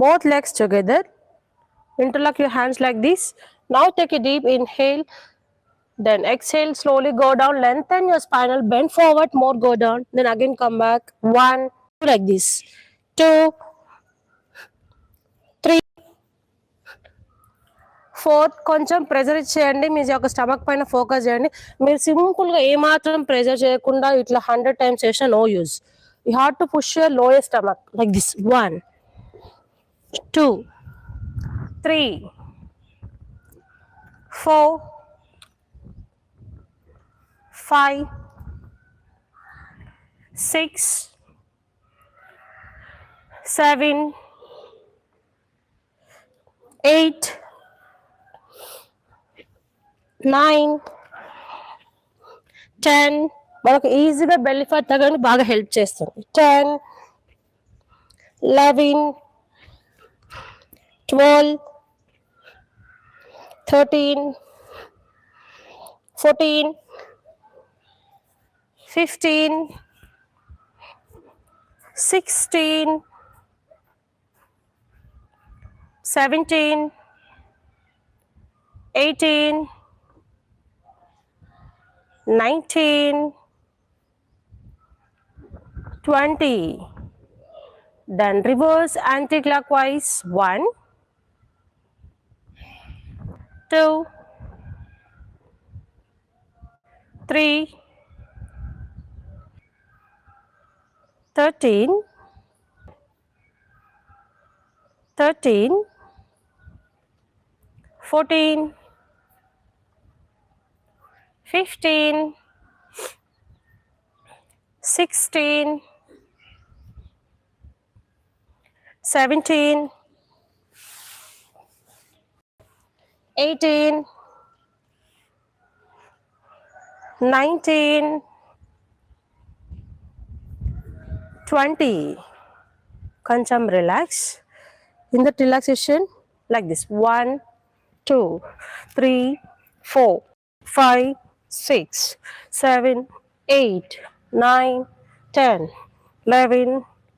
Both legs together. Interlock your hands like this. Now take a deep inhale. Then exhale, slowly go down, lengthen your spinal, bend forward, more go down. Then again come back. 1, like this. 2, 3, 4. కొంచెం pressure ఇచ్చేయండి. మీ యొక్క stomach పైన focus చేయండి. మీరు సింపుల్గా ఏమాత్రం pressure చేయకుండా ఇట్లా 100 టైమ్స్ చేసినా no use. You have to push your lower stomach like this. 1, 2, 3, 4, 5, 6, 7, 8, 9, 10. మనకు ఈజీగా బెల్లీ ఫ్యాట్ తగ్గడానికి బాగా హెల్ప్ చేస్తుంది. 10, 11, 12, 13, 14, 15, 16, 17, 18, 19, 20. Then reverse anti-clockwise. 1, 2, 3, 13, 14, 15, 16, 17, 18, 19, 20. కొంచెం relax. In that relaxation, like this. 1, 2, 3, 4, 5, 6, 7, 8, 9, 10, 11,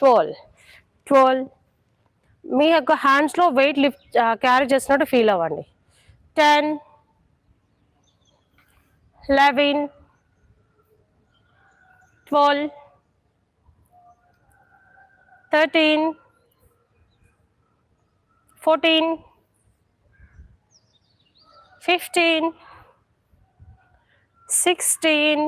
12. మీ యొక్క హ్యాండ్స్లో వెయిట్ లిఫ్ట్ క్యారీ చేస్తున్నట్టు ఫీల్ అవ్వండి. 10, 11, 12, 13, 14, 15, 16,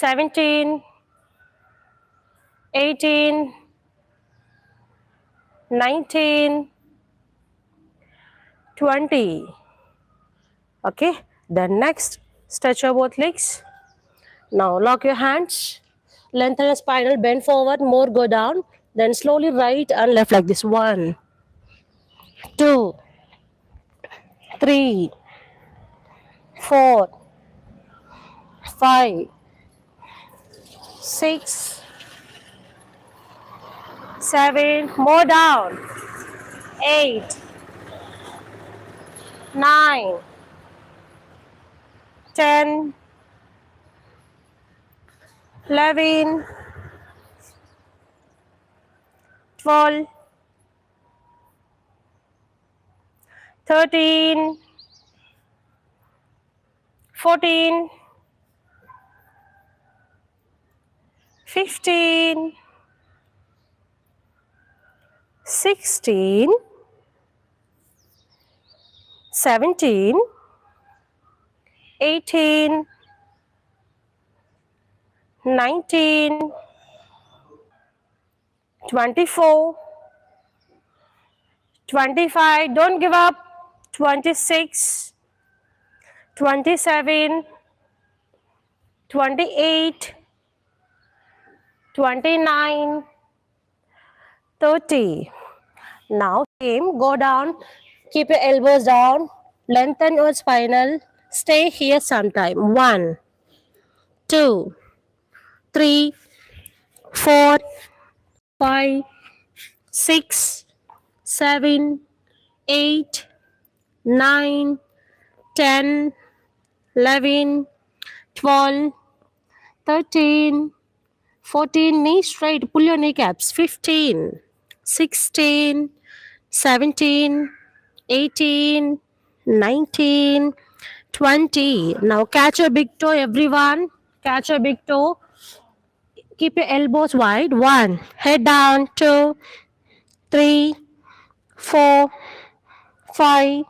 17, 18, 19, 20. Okay, then next, stretch your both legs. Now lock your hands, lengthen your spinal, bend forward, more go down. Then slowly right and left like this. 1, 2, 3, 4, 5, 6, 7, more down. 8, 9, 10, 11, 12, 13, 14, 15, 16, 17, 18, 19, 24, 25, don't give up. 26, 27, 28, 29, 30. Now same, go down, keep your elbows down, lengthen your spinal, stay here sometime. 1, 2, 3, 4, 5, 6, 7, 8, 9, 10, 11, 12, 13, 14, knees straight, pull your kneecaps. 15, 16, 17, 18, 19, 20. Now catch your big toe, everyone. Catch your big toe. Keep your elbows wide. 1. Head down. 2, 3, 4, 5,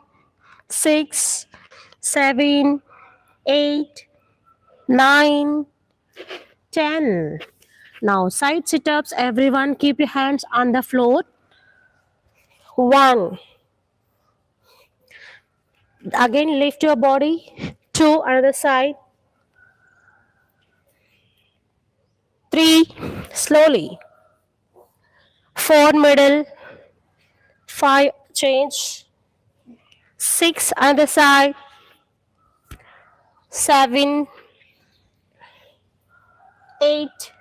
6, 7, 8, 9, 10. Now side sit-ups, everyone. Keep your hands on the floor. 1. Again lift your body. 2, another side. 3, slowly. 4, middle. 5, change. 6, other side. 7, 8,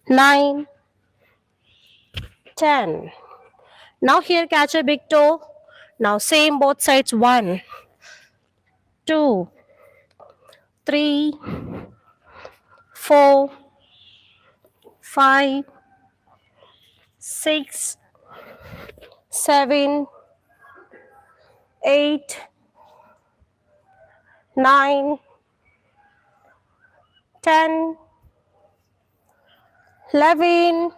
9, 10. Now here catch a big toe. Now same both sides. 1, 2, 3, 4, 5, 6, 7, 8, 9, 10, 11,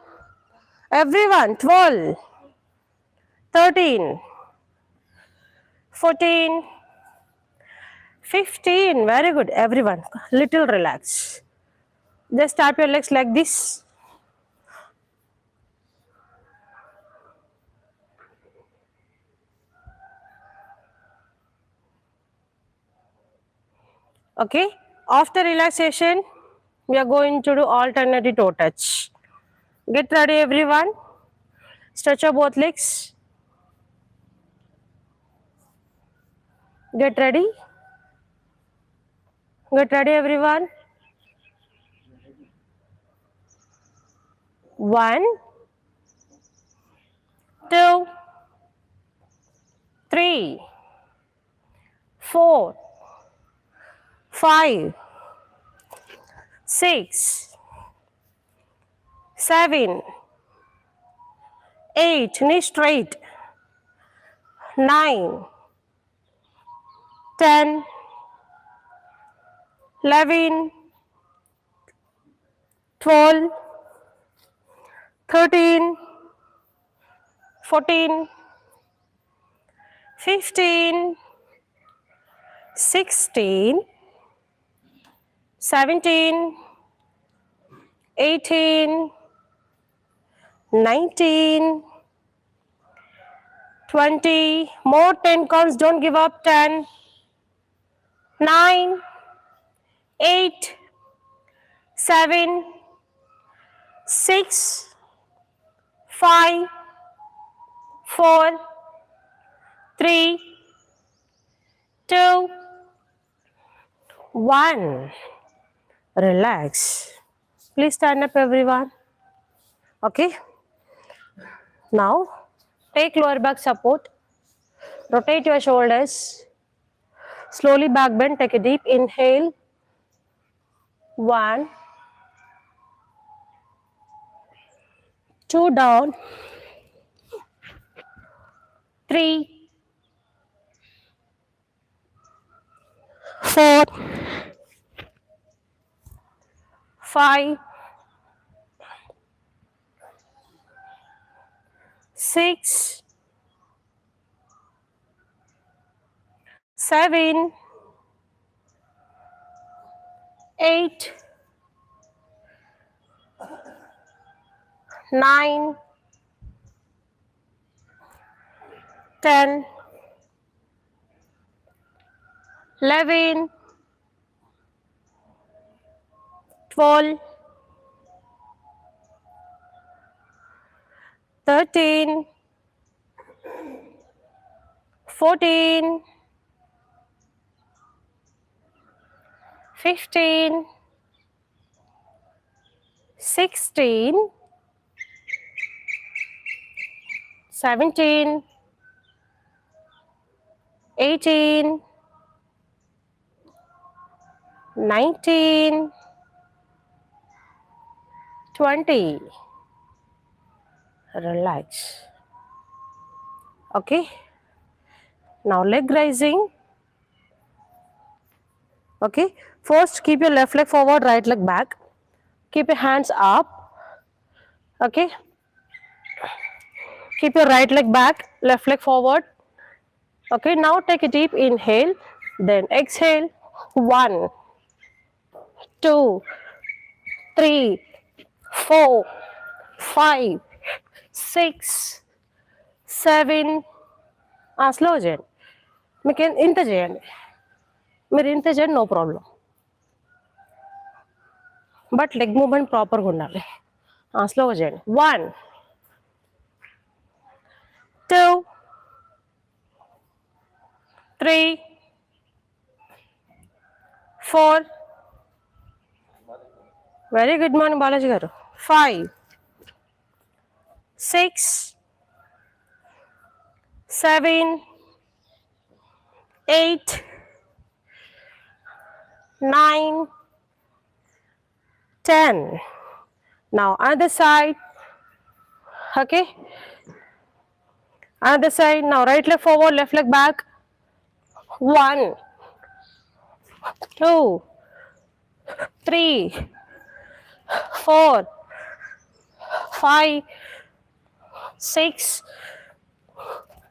everyone, 12, 13, 14, 15. Very good, everyone. Little relax. Just tap your legs like this. Okay. After relaxation, we are going to do alternative toe touch. Get ready, everyone. Stretch your both legs. Get ready. Get ready, everyone. 1, 2, 3, 4, 5, 6, 7, 8, knee straight. 9, 10, 11, 12, 13, 14, 15, 16, 17, 18, 19, 20, more 10 counts, don't give up. 10, 9, 8, 7, 6, 5, 4, 3, 2, 1. Relax. Please stand up, everyone. Okay. Now, take lower back support. Rotate your shoulders. Slowly back bend. Take a deep inhale. 1, 2 down. 3, 4, 5, 6, 7, 8, 9, 10, 11, 12, 13, 14, 15, 16, 17, 18, 19, 20. Relax. Okay. Now leg raising. Okay. First keep your left leg forward, right leg back. Keep your hands up. Okay. Keep your right leg back, left leg forward. Okay. Now take a deep inhale. Then exhale. 1, 2, 3, 4, 5, 6, 7. Slow చేయండి. మీకు ఇంత చేయండి. మీరు ఇంత చేయండి, no problem. But leg movement ప్రాపర్గా ఉండాలి. స్లోగా చేయండి. 1, 2, 3, 4. వెరీ గుడ్ మార్నింగ్ బాలాజీ గారు. 5, 6, 7, 8, 9, 10. Now other side. Okay. Other side. Now right leg forward, left leg back. 1, 2, 3, 4, 5, 6,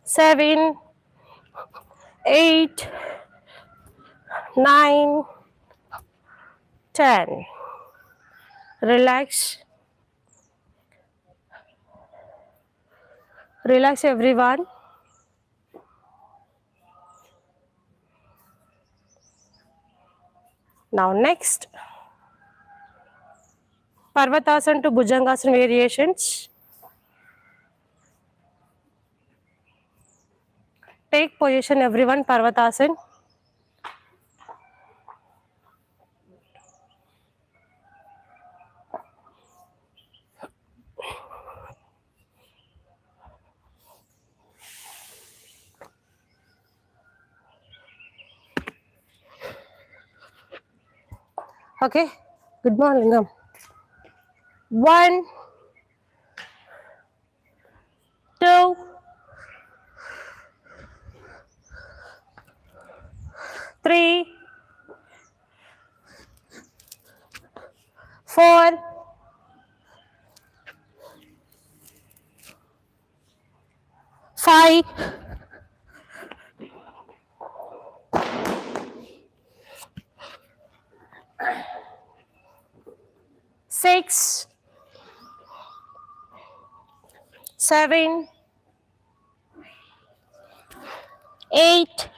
7, 8, 9, 10. Relax. Relax everyone. Now next, Parvatasana to Bhujangasana variations. Take position everyone, Parvatasana. Okay, good morning, Lingam. 1, 2, 3, 4, 5, 6, 7, 8,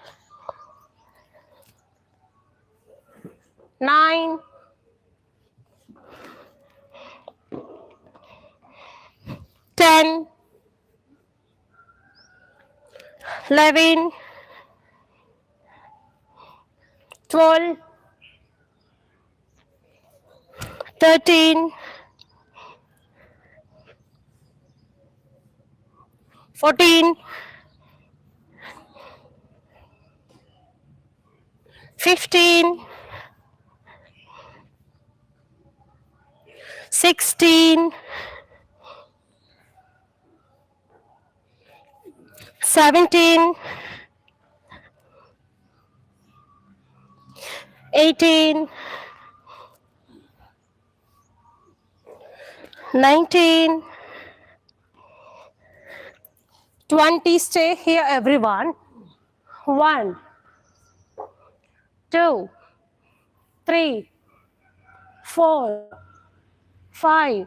9, 10, 11, 12, 13, 14, 15, 16, 17, 18, 19, 20. Stay here everyone. 1, 2, 3, 4, 5,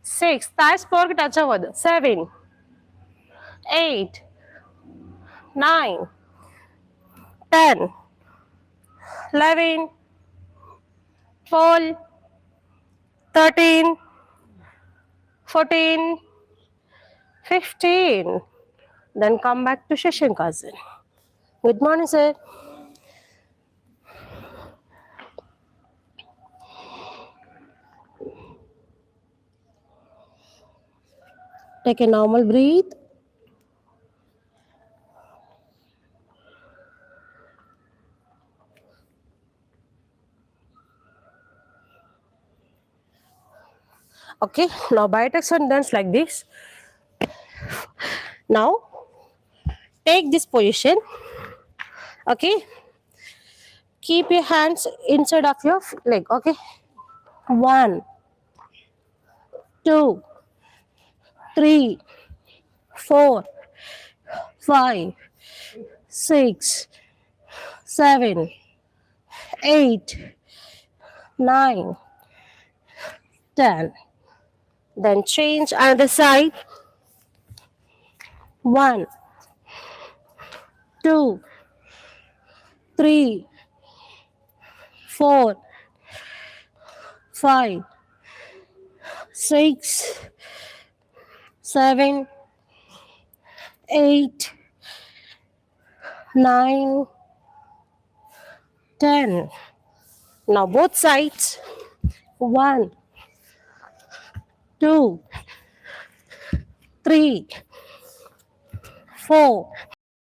6. Thighs pork touch over. 7, 8, 9, 10, 11, 12, 13, 14, 15. Then come back to Shashankasana. Good morning, sir. Take a normal breathe. Okay, now buttocks and dance like this. Now take this position. Okay, keep your hands inside of your leg. Okay, 1, 2, 3, 4, 5, 6, 7, 8, 9, 10. Then change another side. 1, 2, 3, 4, 5, 6, 7, 8, 9, 10. Now both sides. 1, 2, 3, 4,